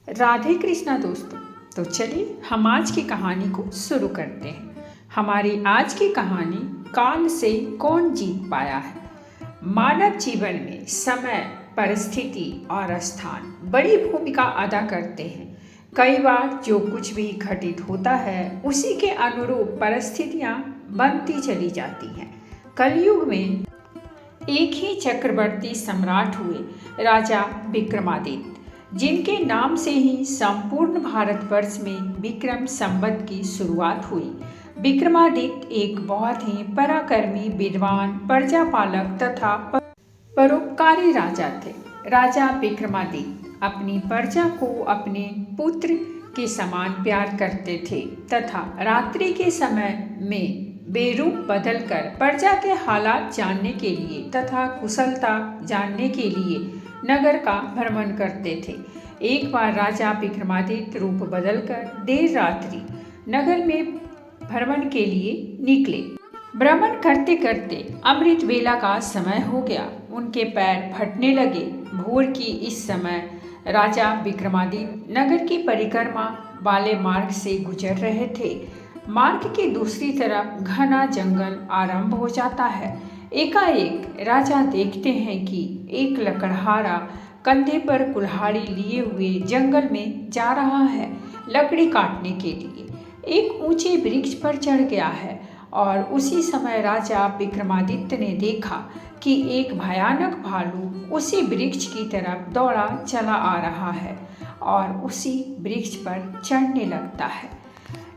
राधे कृष्णा दोस्तों। तो चलिए हम आज की कहानी को शुरू करते हैं। हमारी आज की कहानी काल से कौन जीत पाया है। मानव जीवन में समय, परिस्थिति और स्थान बड़ी भूमिका अदा करते हैं। कई बार जो कुछ भी घटित होता है उसी के अनुरूप परिस्थितियां बनती चली जाती हैं। कलयुग में एक ही चक्रवर्ती सम्राट हुए, राजा विक्रमादित्य, जिनके नाम से ही संपूर्ण भारतवर्ष में विक्रम संवत की शुरुआत हुई। विक्रमादित्य एक बहुत ही पराक्रमी, विद्वान, प्रजापालक तथा परोपकारी राजा थे। राजा विक्रमादित्य अपनी प्रजा को अपने पुत्र के समान प्यार करते थे तथा रात्रि के समय में बेरूप बदलकर प्रजा के हालात जानने के लिए तथा कुशलता जानने के लिए नगर का भ्रमण करते थे। एक बार राजा विक्रमादित्य रूप बदलकर देर रात्रि नगर में भ्रमण के लिए निकले। भ्रमण करते करते अमृत वेला का समय हो गया। उनके पैर फटने लगे। भोर की इस समय राजा विक्रमादित्य नगर की परिक्रमा वाले मार्ग से गुजर रहे थे। मार्ग के दूसरी तरफ घना जंगल आरंभ हो जाता है। एकाएक राजा देखते हैं कि एक लकड़हारा कंधे पर कुल्हाड़ी लिए हुए जंगल में जा रहा है लकड़ी काटने के लिए। एक ऊंचे वृक्ष पर चढ़ गया है और उसी समय राजा विक्रमादित्य ने देखा कि एक भयानक भालू उसी वृक्ष की तरफ दौड़ा चला आ रहा है और उसी वृक्ष पर चढ़ने लगता है।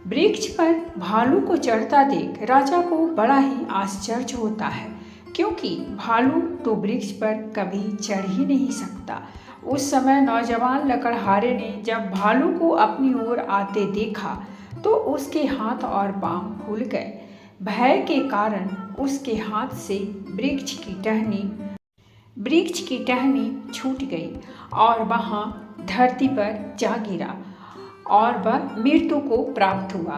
वृक्ष पर भालू को चढ़ता देख राजा को बड़ा ही आश्चर्य होता है, क्योंकि भालू तो वृक्ष पर कभी चढ़ ही नहीं सकता। उस समय नौजवान लकड़हारे ने जब भालू को अपनी ओर आते देखा तो उसके हाथ और पांव फूल गए। भय के कारण उसके हाथ से वृक्ष की टहनी छूट गई और वहां धरती पर जा गिरा और वह मृत्यु को प्राप्त हुआ।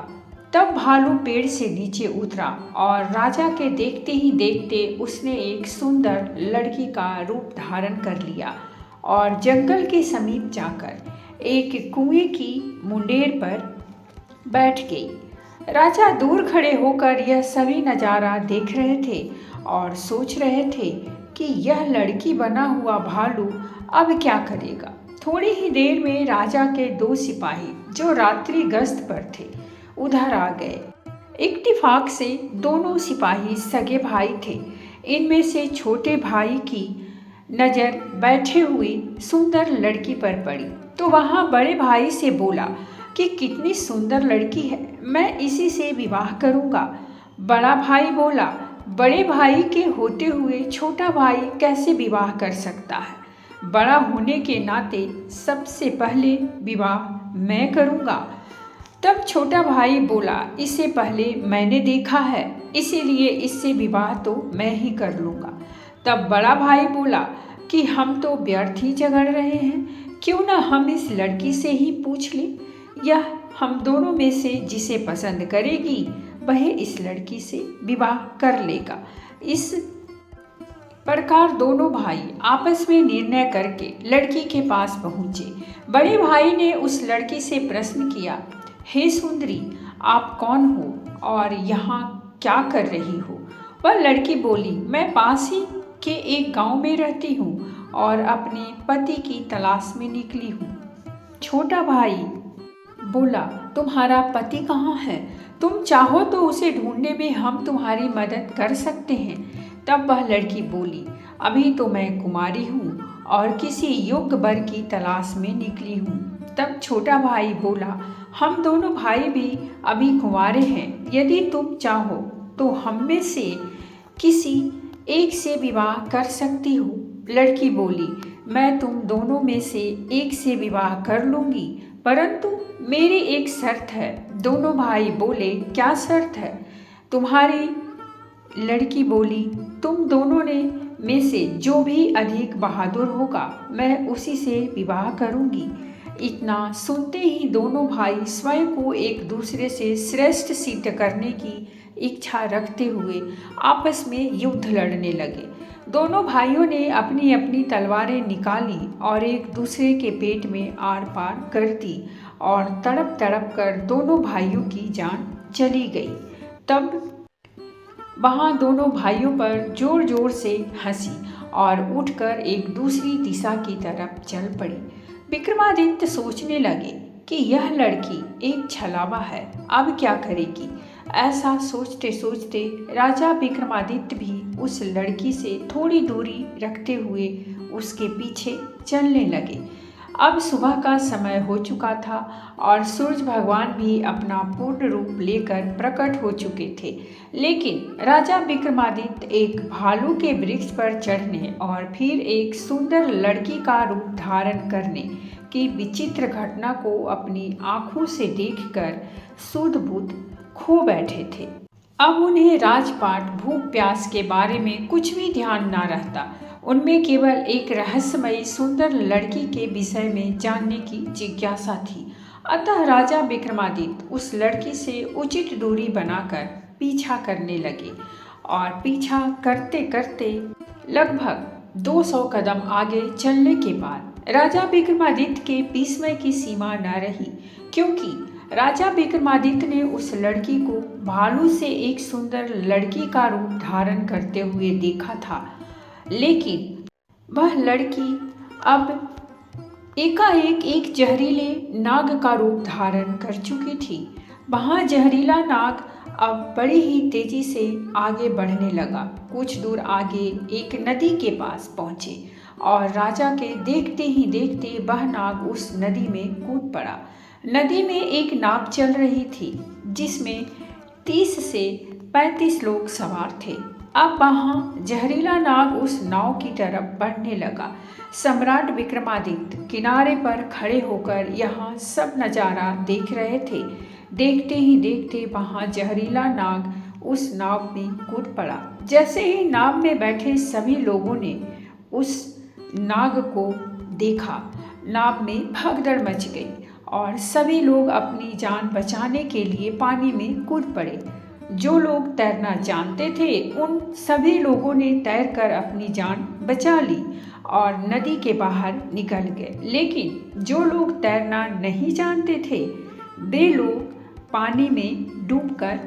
तब भालू पेड़ से नीचे उतरा और राजा के देखते ही देखते उसने एक सुंदर लड़की का रूप धारण कर लिया और जंगल के समीप जाकर एक कुएं की मुंडेर पर बैठ गई। राजा दूर खड़े होकर यह सभी नज़ारा देख रहे थे और सोच रहे थे कि यह लड़की बना हुआ भालू अब क्या करेगा। थोड़ी ही देर में राजा के दो सिपाही जो रात्रि गश्त पर थे उधर आ गए। इत्तेफाक से दोनों सिपाही सगे भाई थे। इनमें से छोटे भाई की नज़र बैठे हुई सुंदर लड़की पर पड़ी तो वहाँ बड़े भाई से बोला कि कितनी सुंदर लड़की है, मैं इसी से विवाह करूँगा। बड़ा भाई बोला, बड़े भाई के होते हुए छोटा भाई कैसे विवाह कर सकता है? बड़ा होने के नाते सबसे पहले विवाह मैं करूँगा। तब छोटा भाई बोला, इससे पहले मैंने देखा है, इसीलिए इससे विवाह तो मैं ही कर लूँगा। तब बड़ा भाई बोला कि हम तो व्यर्थ ही झगड़ रहे हैं, क्यों ना हम इस लड़की से ही पूछ लें। यह हम दोनों में से जिसे पसंद करेगी वह इस लड़की से विवाह कर लेगा। इस प्रकार दोनों भाई आपस में निर्णय करके लड़की के पास पहुँचे। बड़े भाई ने उस लड़की से प्रश्न किया, हे सुंदरी, आप कौन हो और यहाँ क्या कर रही हो? वह लड़की बोली, मैं पास ही के एक गांव में रहती हूँ और अपने पति की तलाश में निकली हूँ। छोटा भाई बोला, तुम्हारा पति कहाँ है? तुम चाहो तो उसे ढूंढने में हम तुम्हारी मदद कर सकते हैं। तब वह लड़की बोली, अभी तो मैं कुमारी हूँ और किसी योग्य वर की तलाश में निकली हूँ। तब छोटा भाई बोला, हम दोनों भाई भी अभी कुंवारे हैं, यदि तुम चाहो तो हम में से किसी एक से विवाह कर सकती हो। लड़की बोली, मैं तुम दोनों में से एक से विवाह कर लूँगी, परंतु मेरी एक शर्त है। दोनों भाई बोले, क्या शर्त है तुम्हारी? लड़की बोली, तुम दोनों ने में से जो भी अधिक बहादुर होगा मैं उसी से विवाह करूंगी। इतना सुनते ही दोनों भाई स्वयं को एक दूसरे से श्रेष्ठ सिद्ध करने की इच्छा रखते हुए आपस में युद्ध लड़ने लगे। दोनों भाइयों ने अपनी अपनी तलवारें निकाली और एक दूसरे के पेट में आर पार कर दी और तड़प तड़प कर दोनों भाइयों की जान चली गई। तब वहाँ दोनों भाइयों पर जोर जोर से हंसी और उठकर एक दूसरी दिशा की तरफ चल पड़ी। विक्रमादित्य सोचने लगे कि यह लड़की एक छलावा है, अब क्या करेगी। ऐसा सोचते सोचते राजा विक्रमादित्य भी उस लड़की से थोड़ी दूरी रखते हुए उसके पीछे चलने लगे। अब सुबह का समय हो चुका था और सूरज भगवान भी अपना पूर्ण रूप लेकर प्रकट हो चुके थे, लेकिन राजा विक्रमादित्य एक भालू के वृक्ष पर चढ़ने और फिर एक सुंदर लड़की का रूप धारण करने की विचित्र घटना को अपनी आंखों से देखकर सुध-बुध खो बैठे थे। अब उन्हें राजपाट, भूख प्यास के बारे में कुछ भी ध्यान न रहता। उनमें केवल एक रहस्यमयी सुंदर लड़की के विषय में जानने की जिज्ञासा थी। अतः राजा विक्रमादित्य उस लड़की से उचित दूरी बनाकर पीछा करने लगे और पीछा करते करते लगभग 200 कदम आगे चलने के बाद राजा विक्रमादित्य के विस्मय की सीमा न रही, क्योंकि राजा विक्रमादित्य ने उस लड़की को भालू से एक सुंदर लड़की का रूप धारण करते हुए देखा था। लेकिन वह लड़की अब एकाएक एक जहरीले नाग का रूप धारण कर चुकी थी। वहाँ जहरीला नाग अब बड़ी ही तेजी से आगे बढ़ने लगा। कुछ दूर आगे एक नदी के पास पहुँचे और राजा के देखते ही देखते वह नाग उस नदी में कूद पड़ा। नदी में एक नाव चल रही थी जिसमें 30 से 35 लोग सवार थे। अब वहाँ जहरीला नाग उस नाव की तरफ बढ़ने लगा। सम्राट विक्रमादित्य किनारे पर खड़े होकर यहाँ सब नज़ारा देख रहे थे। देखते ही देखते वहाँ जहरीला नाग उस नाव में कूद पड़ा। जैसे ही नाव में बैठे सभी लोगों ने उस नाग को देखा, नाव में भगदड़ मच गई और सभी लोग अपनी जान बचाने के लिए पानी में कूद पड़े। जो लोग तैरना जानते थे उन सभी लोगों ने तैरकर अपनी जान बचा ली और नदी के बाहर निकल गए, लेकिन जो लोग तैरना नहीं जानते थे वे लोग पानी में डूबकर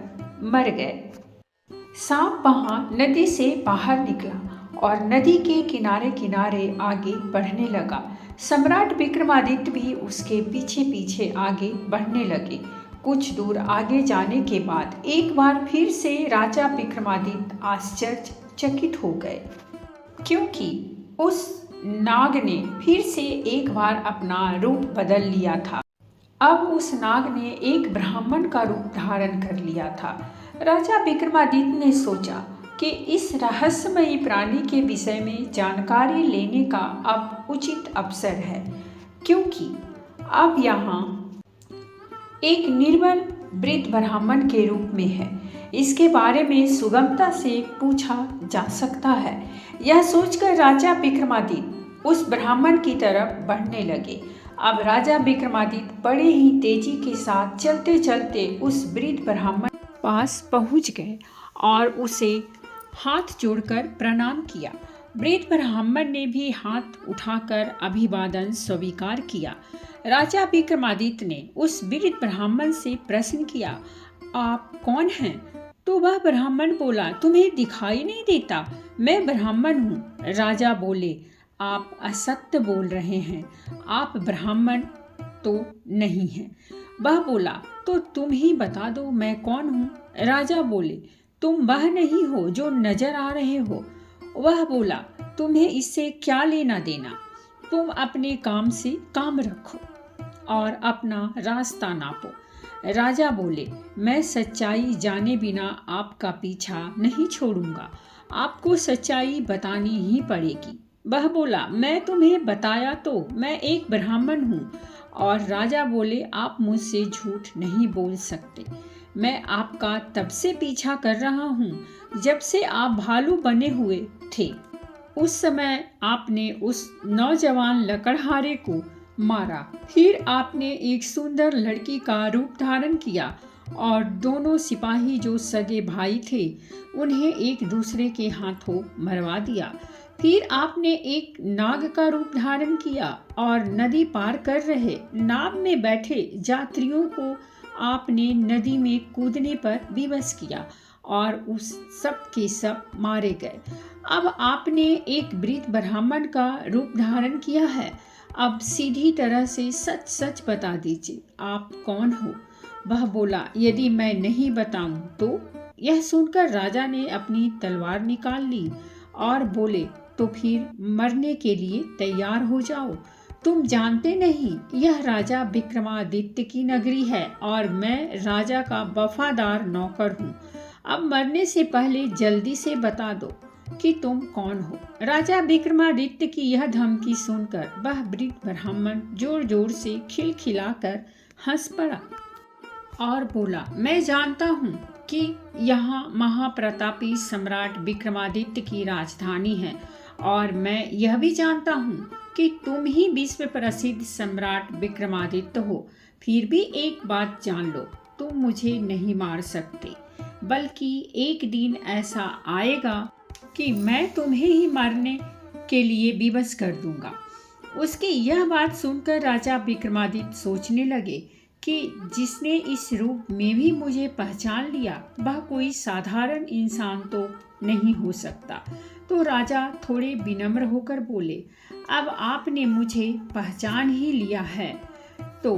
मर गए। सांप वहाँ नदी से बाहर निकला और नदी के किनारे किनारे आगे बढ़ने लगा। सम्राट विक्रमादित्य भी उसके पीछे पीछे आगे बढ़ने लगे। कुछ दूर आगे जाने के बाद एक बार फिर से राजा विक्रमादित्य आश्चर्यचकित हो गए, क्योंकि उस नाग ने फिर से एक बार अपना रूप बदल लिया था। अब उस नाग ने एक ब्राह्मण का रूप धारण कर लिया था। राजा विक्रमादित्य ने सोचा कि इस रहस्यमयी प्राणी के विषय में जानकारी लेने का अब उचित अवसर है, क्योंकि अब यहाँ एक निर्बल वृद्ध ब्राह्मण के रूप में है। इसके बारे में सुगमता से पूछा जा सकता है। यह सोचकर राजा विक्रमादित्य उस ब्राह्मण की तरफ बढ़ने लगे। अब राजा विक्रमादित्य बड़े ही तेजी के साथ चलते चलते उस वृद्ध ब्राह्मण पास पहुंच गए और उसे हाथ जोड़कर प्रणाम किया। वृद्ध ब्राह्मण ने भी हाथ उठाकर अभिवादन स्वीकार किया। राजा विक्रमादित्य ने उस वृद्ध ब्राह्मण से प्रश्न किया, आप कौन हैं? तो वह ब्राह्मण बोला, तुम्हें दिखाई नहीं देता? मैं ब्राह्मण हूँ। राजा बोले, आप असत्य बोल रहे हैं, आप ब्राह्मण तो नहीं हैं। वह बोला, तो तुम ही बता दो मैं कौन हूँ? राजा बोले, तुम वह नहीं हो जो नजर आ रहे हो। वह बोला, तुम्हें इससे क्या लेना देना? तुम अपने काम से काम रखो और अपना रास्ता नापो। राजा बोले, मैं सच्चाई जाने बिना आपका पीछा नहीं छोड़ूंगा, आपको सच्चाई बतानी ही पड़ेगी। वह बोला, मैं तुम्हें बताया तो मैं एक ब्राह्मण हूँ। और राजा बोले, आप मुझसे झूठ नहीं बोल सकते। मैं आपका तब से पीछा कर रहा हूँ जब से आप भालू बने हुए थे। उस समय आपने उस नौजवान लकड़हारे को मारा, फिर आपने एक सुंदर लड़की का रूप धारण किया और दोनों सिपाही जो सगे भाई थे उन्हें एक दूसरे के हाथों मरवा दिया। फिर आपने एक नाग का रूप धारण किया और नदी पार कर रहे नाव में बैठे यात्रियों को आपने नदी में कूदने पर विवश किया और उस सब के सब मारे गए। अब आपने एक वृद्ध ब्राह्मण का रूप धारण किया है। अब सीधी तरह से सच सच बता दीजिए, आप कौन हो? वह बोला, यदि मैं नहीं बताऊं तो? यह सुनकर राजा ने अपनी तलवार निकाल ली और बोले, तो फिर मरने के लिए तैयार हो जाओ। तुम जानते नहीं, यह राजा विक्रमादित्य की नगरी है और मैं राजा का वफादार नौकर हूँ। अब मरने से पहले जल्दी से बता दो कि तुम कौन हो। राजा विक्रमादित्य की यह धमकी सुनकर वह वृद्ध ब्राह्मण जोर जोर से खिलखिलाकर हंस पड़ा और बोला, मैं जानता हूँ कि यहाँ महाप्रतापी सम्राट विक्रमादित्य की राजधानी है और मैं यह भी जानता हूँ कि तुम ही विश्व प्रसिद्ध सम्राट विक्रमादित्य हो। फिर भी एक बात जान लो, तुम मुझे नहीं मार सकते, बल्कि एक दिन ऐसा आएगा कि मैं तुम्हें ही मारने के लिए विवश कर दूंगा। उसकी यह बात सुनकर राजा विक्रमादित्य सोचने लगे कि जिसने इस रूप में भी मुझे पहचान लिया वह कोई साधारण इंसान तो नहीं हो सकता। तो राजा थोड़े विनम्र होकर बोले, अब आपने मुझे पहचान ही लिया है तो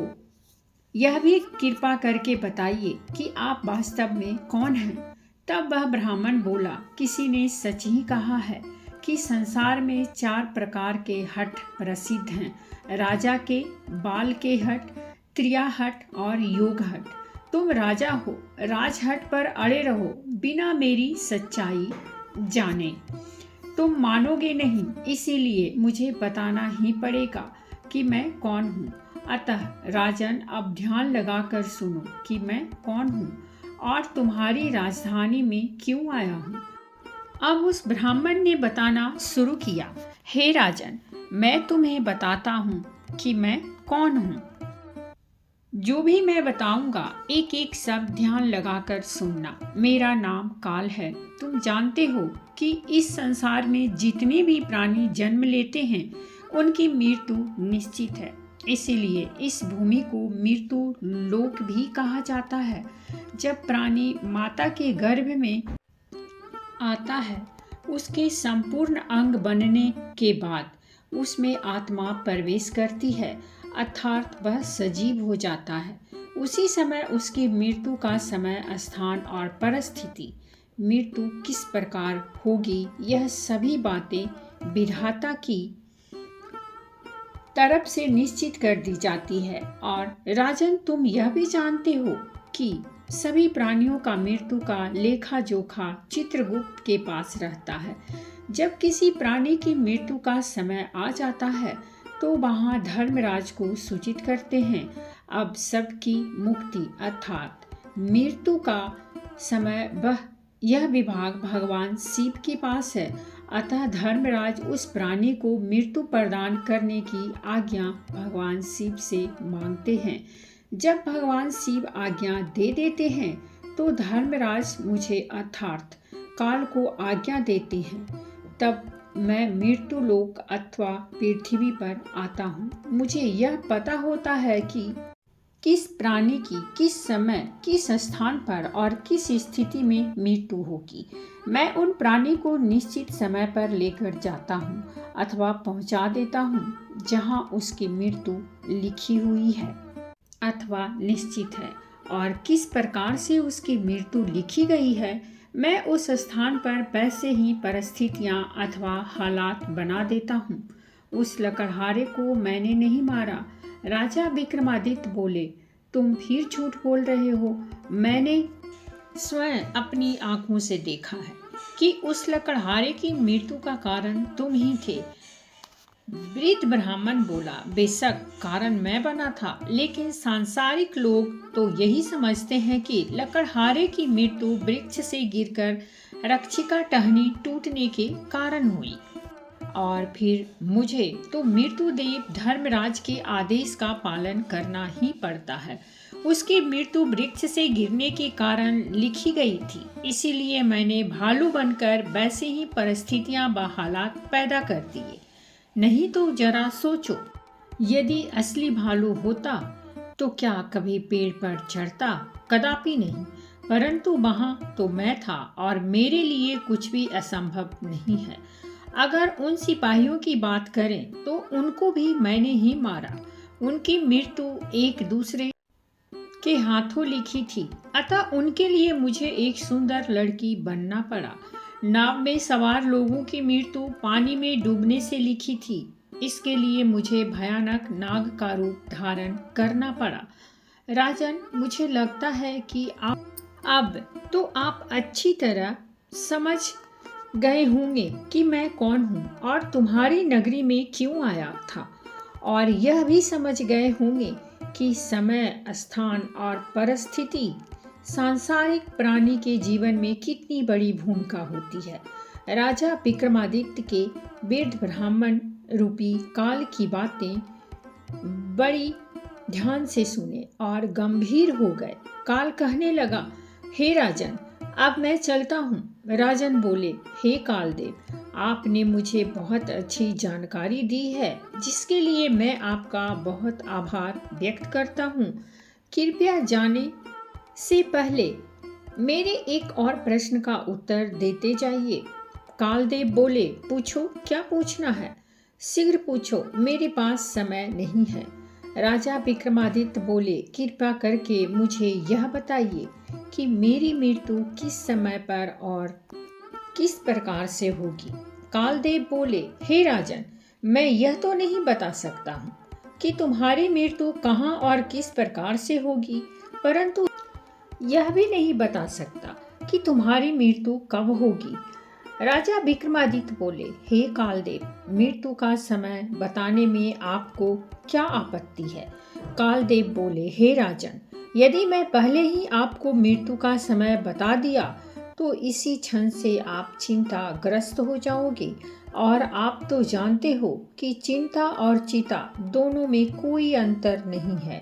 यह भी कृपा करके बताइए कि आप वास्तव में कौन हैं। तब वह ब्राह्मण बोला, किसी ने सच ही कहा है कि संसार में 4 प्रकार के हठ प्रसिद्ध हैं, राजा के, बाल के हठ, त्रिया हठ और योग हठ। तुम राजा हो, राजहट पर अड़े रहो बिना मेरी सच्चाई जाने। तुम मानोगे नहीं, इसीलिए मुझे बताना ही पड़ेगा कि मैं कौन हूँ। अतः राजन, अब ध्यान लगाकर सुनो कि मैं कौन हूँ और तुम्हारी राजधानी में क्यों आया हूँ। अब उस ब्राह्मण ने बताना शुरू किया, हे राजन, मैं तुम्हें बताता हूँ कि मैं कौन हूँ। जो भी मैं बताऊंगा एक एक शब्द ध्यान लगाकर सुनना। मेरा नाम काल है। तुम जानते हो कि इस संसार में जितने भी प्राणी जन्म लेते हैं उनकी मृत्यु निश्चित है। इसीलिए इस भूमि को मृत्यु लोक भी कहा जाता है। जब प्राणी माता के गर्भ में आता है, उसके संपूर्ण अंग बनने के बाद उसमें आत्मा प्रवेश करती है, अर्थात वह सजीव हो जाता है। उसी समय उसकी मृत्यु का समय, स्थान और परिस्थिति, मृत्यु किस प्रकार होगी, यह सभी बातें विधाता की तरफ से निश्चित कर दी जाती है। और राजन, तुम यह भी जानते हो कि सभी प्राणियों का मृत्यु का लेखा जोखा चित्रगुप्त के पास रहता है। जब किसी प्राणी की मृत्यु का समय आ जाता है तो वहाँ धर्मराज को सूचित करते हैं। अब सबकी मुक्ति अर्थात मृत्यु का समय यह विभाग भगवान शिव के पास है। अतः धर्मराज उस प्राणी को मृत्यु प्रदान करने की आज्ञा भगवान शिव से मांगते हैं। जब भगवान शिव आज्ञा दे देते हैं तो धर्मराज मुझे अर्थात काल को आज्ञा देते हैं। तब मैं मृत्यु लोक अथवा पृथ्वी पर आता हूँ। मुझे यह पता होता है कि किस प्राणी की किस समय किस स्थान पर और किस स्थिति में मृत्यु होगी। मैं उन प्राणी को निश्चित समय पर लेकर जाता हूँ अथवा पहुँचा देता हूँ जहाँ उसकी मृत्यु लिखी हुई है अथवा निश्चित है, और किस प्रकार से उसकी मृत्यु लिखी गई है मैं उस स्थान पर वैसे ही परिस्थितियाँ अथवा हालात बना देता हूँ। उस लकड़हारे को मैंने नहीं मारा। राजा विक्रमादित्य बोले, तुम फिर झूठ बोल रहे हो। मैंने स्वयं अपनी आंखों से देखा है कि उस लकड़हारे की मृत्यु का कारण तुम ही थे। वृद्ध ब्राह्मण बोला, बेशक कारण मैं बना था, लेकिन सांसारिक लोग तो यही समझते हैं कि लकड़हारे की मृत्यु वृक्ष से गिरकर रक्षिका टहनी टूटने के कारण हुई और फिर मुझे तो मृत्युदेव धर्मराज के आदेश का पालन करना ही पड़ता है। उसकी मृत्यु वृक्ष से गिरने के कारण लिखी गई थी, इसीलिए मैंने भालू बनकर वैसे ही परिस्थितियां व हालात पैदा कर दिए। नहीं तो जरा सोचो, यदि असली भालू होता तो क्या कभी पेड़ पर चढ़ता? कदापि नहीं। परंतु वहाँ तो मैं था और मेरे लिए कुछ भी असंभव नहीं है। अगर उन सिपाहियों की बात करें तो उनको भी मैंने ही मारा। उनकी मृत्यु एक दूसरे के हाथों लिखी थी, अतः उनके लिए मुझे एक सुंदर लड़की बनना पड़ा। नाव में सवार लोगों की मृत्यु पानी में डूबने से लिखी थी, इसके लिए मुझे भयानक नाग का रूप धारण करना पड़ा। राजन, मुझे लगता है कि अब तो आप अच्छी तरह समझ गए होंगे कि मैं कौन हूँ और तुम्हारी नगरी में क्यों आया था, और यह भी समझ गए होंगे कि समय, स्थान और परिस्थिति सांसारिक प्राणी के जीवन में कितनी बड़ी भूमिका होती है। राजा विक्रमादित्य के वृद्ध ब्राह्मण रूपी काल की बातें बड़ी ध्यान से सुने और गंभीर हो गए। काल कहने लगा, हे राजन, अब मैं चलता हूँ। राजन बोले, हे कालदेव, आपने मुझे बहुत अच्छी जानकारी दी है, जिसके लिए मैं आपका बहुत आभार व्यक्त करता हूँ। कृपया जाने से पहले मेरे एक और प्रश्न का उत्तर देते जाइए। कालदेव बोले, पूछो, क्या पूछना है? शीघ्र पूछो, मेरे पास समय नहीं है। राजा विक्रमादित्य बोले, कृपया करके मुझे यह बताइए कि मेरी मृत्यु किस समय पर और किस प्रकार से होगी। कालदेव बोले, हे राजन, मैं यह तो नहीं बता सकता हूँ कि तुम्हारी मृत्यु कहाँ और किस प्रकार से होगी, परंतु यह भी नहीं बता सकता कि तुम्हारी मृत्यु कब होगी। राजा विक्रमादित्य बोले, हे कालदेव, मृत्यु का समय बताने में आपको क्या आपत्ति है? कालदेव बोले, हे राजन, यदि मैं पहले ही आपको मृत्यु का समय बता दिया तो इसी क्षण से आप चिंताग्रस्त हो जाओगे, और आप तो जानते हो कि चिंता और चिता दोनों में कोई अंतर नहीं है।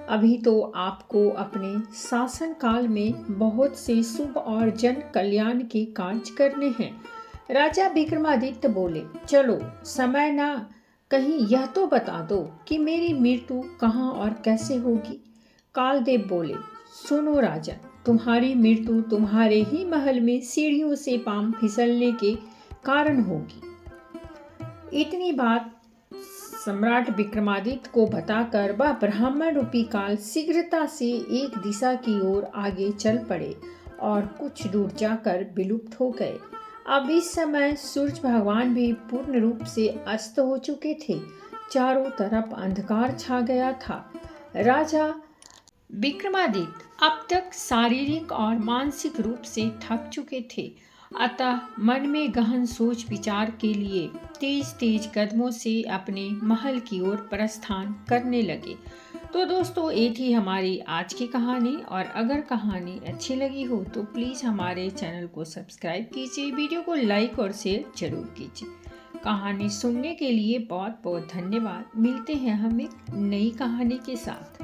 अभी तो आपको अपने शासन काल में बहुत से शुभ और जन कल्याण के कार्य करने हैं। राजा विक्रमादित्य बोले, चलो समय ना कहीं यह तो बता दो कि मेरी मृत्यु कहाँ और कैसे होगी। कालदेव बोले, सुनो राजन, तुम्हारी मृत्यु तुम्हारे ही महल में सीढ़ियों से पांव फिसलने के कारण होगी। इतनी बात सम्राट विक्रमादित्य को बताकर वह ब्राह्मण रूपी काल शीघ्रता से एक दिशा की ओर आगे चल पड़े और कुछ दूर जाकर विलुप्त हो गए। अब इस समय सूर्य भगवान भी पूर्ण रूप से अस्त हो चुके थे। चारों तरफ अंधकार छा गया था। राजा विक्रमादित्य अब तक शारीरिक और मानसिक रूप से थक चुके थे, अतः मन में गहन सोच विचार के लिए तेज तेज कदमों से अपने महल की ओर प्रस्थान करने लगे। तो दोस्तों, ये थी हमारी आज की कहानी, और अगर कहानी अच्छी लगी हो तो प्लीज़ हमारे चैनल को सब्सक्राइब कीजिए, वीडियो को लाइक और शेयर जरूर कीजिए। कहानी सुनने के लिए बहुत बहुत धन्यवाद। मिलते हैं हम एक नई कहानी के साथ।